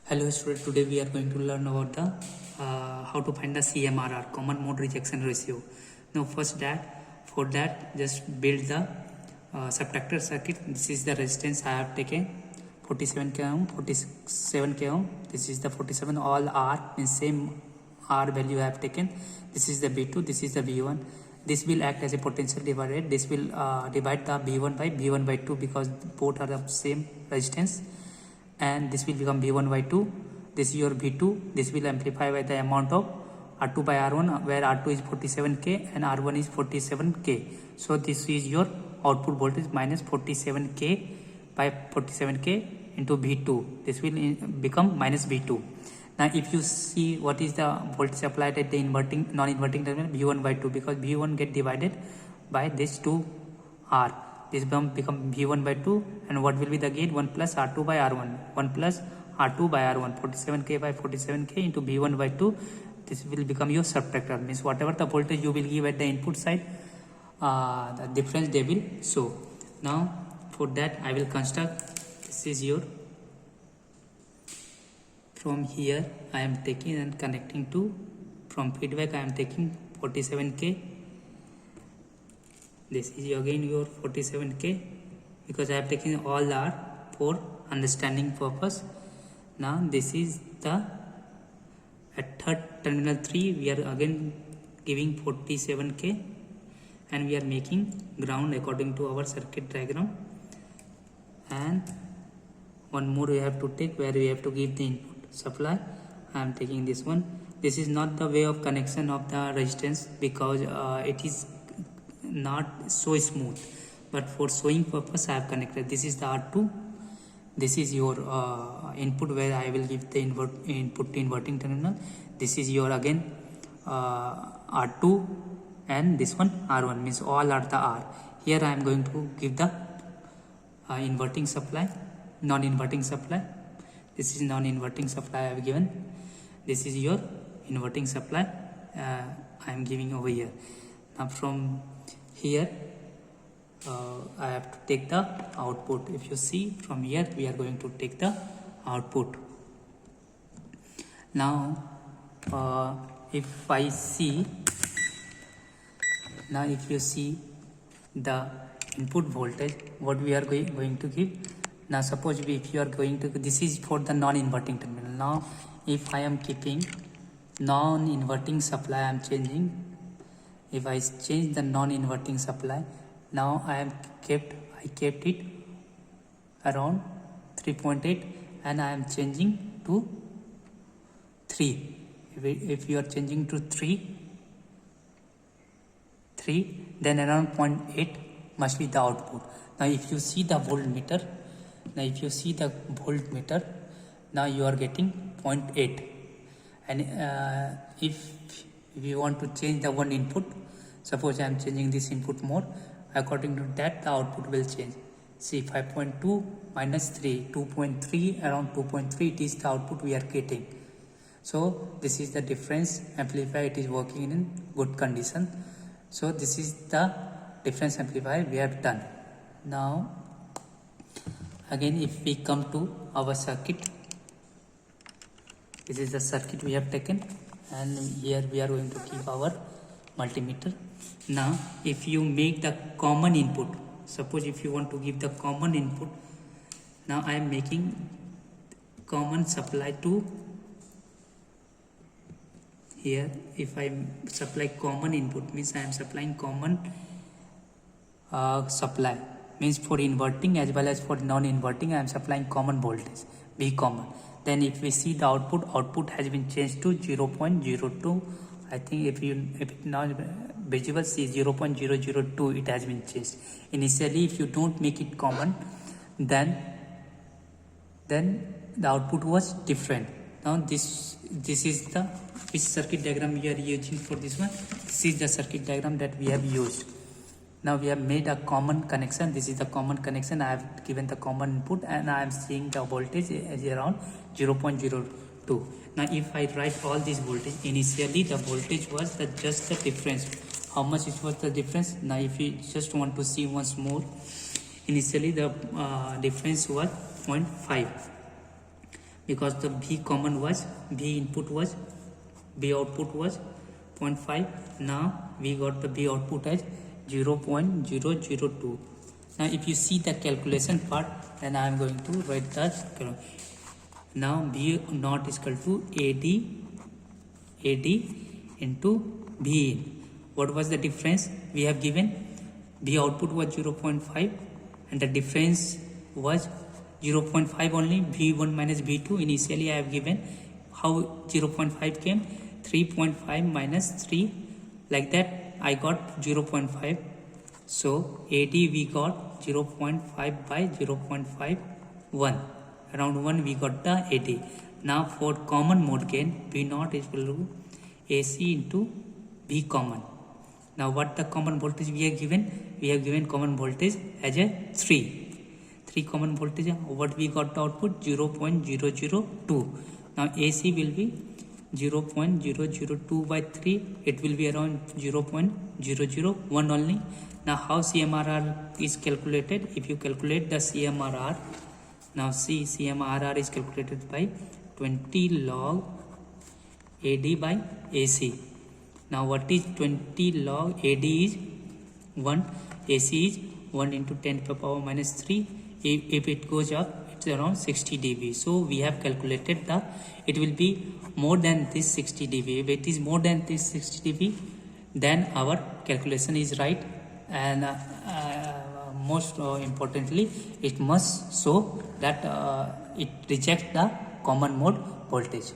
Hello student, today we are going to learn about the how to find the CMRR, common mode rejection ratio. Now for that just build the subtractor circuit. This is the resistance I have taken 47 k ohm, 47 k ohm. This is the 47, all R in same R value I have taken. This is the V2, this is the V1. This will act as a potential divider. This will divide the V1 by V1 by 2 because both are the same resistance. And this will become V1 by 2. This is your V2. This will amplify by the amount of R2 by R1, where R2 is 47k and R1 is 47k. So this is your output voltage minus 47k by 47k into V2. This will become minus V2. Now if you see what is the voltage applied at the inverting non-inverting terminal, V1 by 2, because V1 get divided by this 2R. This become V1 by 2, and what will be the gain? 1 plus R2 by R1, 1 plus R2 by R1, 47k by 47k into V1 by 2. This will become your subtractor, means whatever the voltage you will give at the input side, the difference they will show. Now for that I will construct, this is your, from here I am taking and connecting to, from feedback I am taking 47k. This is again your 47k, because I have taken all R for understanding purpose. Now this is the, at third terminal 3 we are again giving 47k, and we are making ground according to our circuit diagram. And one more we have to take, where we have to give the input supply. I am taking this one. This is not the way of connection of the resistance, because it is not so smooth, but for showing purpose I have connected. This is the R2. This is your input, where I will give the input to inverting terminal. This is your again R2, and this one R1, means all are the R. Here I am going to give the inverting supply, non-inverting supply. This is non-inverting supply I have given. This is your inverting supply I am giving over here. Now from here I have to take the output. If you see from here, we are going to take the output. Now if I see, now if you see the input voltage, what we are going to give. Now suppose if you are going to, this is for the non-inverting terminal. Now if I am keeping non-inverting supply, I am changing. If I change the non-inverting supply, now I kept it around 3.8, and I am changing to 3. If you are changing to 3, then around 0.8 must be the output. Now if you see the voltmeter, now you are getting 0.8, and if you want to change the one input, suppose I am changing this input more, according to that the output will change. See, 5.2 minus 3, 2.3, around 2.3, it is the output we are getting. So this is the difference amplifier, it is working in good condition. So this is the difference amplifier we have done. Now again if we come to our circuit, this is the circuit we have taken, and here we are going to keep our multimeter. Now if you make the common input, suppose if you want to give the common input, now I am making common supply to here. If I supply common input, means I am supplying common supply, means for inverting as well as for non-inverting I am supplying common voltage, V common. Then if we see the output has been changed to 0.02. I think if it not visible, see 0.002, it has been changed. Initially if you don't make it common, then the output was different. Now this is the, which circuit diagram we are using for this one. This is the circuit diagram that we have used. Now we have made a common connection. This is the common connection. I have given the common input, and I am seeing the voltage as around 0.02. Now if I write all this voltage, initially the voltage was just the difference. How much it was the difference? Now if you just want to see once more, initially the difference was 0.5. because the V common was, V input was, V output was 0.5. Now we got the V output as 0.002. Now if you see the calculation part, then I am going to write the, now V naught is equal to AD into V in. What was the difference? We have given V output was 0.5 and the difference was 0.5 only, V1 minus V2. Initially I have given how 0.5 came, 3.5 minus 3, like that I got 0.5. So AD we got 0.5 by 0.51, around 1 we got the AD. Now for common mode gain, V naught is equal to AC into V common. Now what the common voltage we have given? We have given common voltage as a 3 common voltage. What we got the output? 0.002. Now AC will be 0.002 by 3. It will be around 0.001 only. Now how CMRR is calculated? If you calculate the CMRR, now see CMRR is calculated by 20 log AD by AC. Now what is 20 log? AD is 1, AC is 1 into 10 to the power minus 3. If it goes up, it's around 60 dB. So we have calculated the, it will be more than this 60 dB. If it is more than this 60 dB, then our calculation is right. And most importantly, it must show that it rejects the common mode voltage.